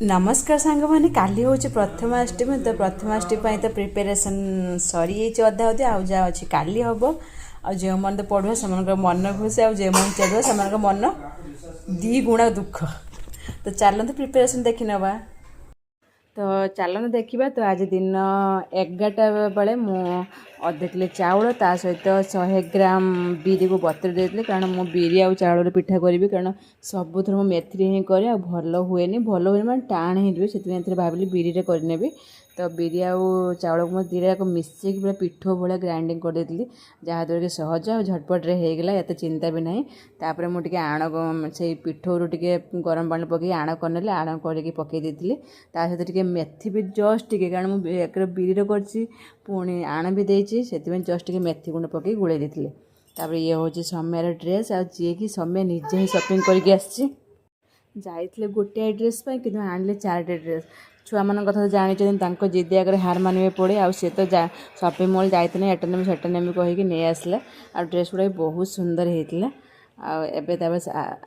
नमस्कार सांग मैंने काली हूँ प्रथमाष्टमी तो प्रथमाष्टमी तो प्रिपेरेसन सरी अधा अधे आउ जा अच्छी काली हम आ जो मैंने तो पढ़ुआ से मन खुशी आ जो मैंने चढ़ुआ से मन दी गुणा दुख तो चलते प्रिपेरेसन देखी नवा तो चलन देखा तो आज दिन 11टा बेले मु अधे किलो चाउल ता सहित 100 ग्राम बिरी को बतर देती कारण मु बिरी आ चाउल पिठा करी कारण सबुथर मु मेथी ही करे आ भल हुए भल हुए मैं टाण ही से भाविली बिरी करनेबी तो बिरी आउ चाउल को दीटा जाक मिसेक पूरा पिठो भाया ग्राइंडिंग कर देती जहाँद्वारा कि सहज और झटपट होगला एत चिंता भी ना तापर मुझे आण से पिठो टे गरम पानी पकई आण करने आण करके पकई देती सहित टे मेथी भी जस्ट टे कारण मुझे एक बिरी पुणी आण भी देती से जस्ट टे मेथी गुंड पकई गुड़े देती तापर ये हूँ समय ड्रेस आ जी कि समय निजे ही सपिंग करके आसी जाइए गोटे ड्रेस कि आने 4टा ड्रेस छुआ मान कथा जानी जिदी आगे हार मानवे पड़े आ सी तो सपिंग मॉल जाते एटा नेमी सेटा नेमी कहीकि नहीं आसला आ ड्रेस गुड़ा बहुत सुंदर होता आबे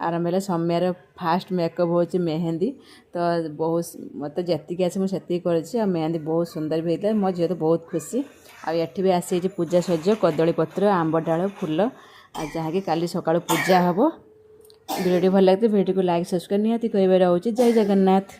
आरंभ है समय फास्ट मेकअप हो मेहंदी तो बहुत मत जी आसे मुझे कर मेहंदी बहुत सुंदर भी होता मो झील तो बहुत खुशी आठी भी आसी पूजा सज कदली पत्र आंब डाल फूल जहाँकि काली सका पूजा हम वीडियो भल लगे वीडियो को लाइक सब्सक्राइब निहाती कह जय जगन्नाथ।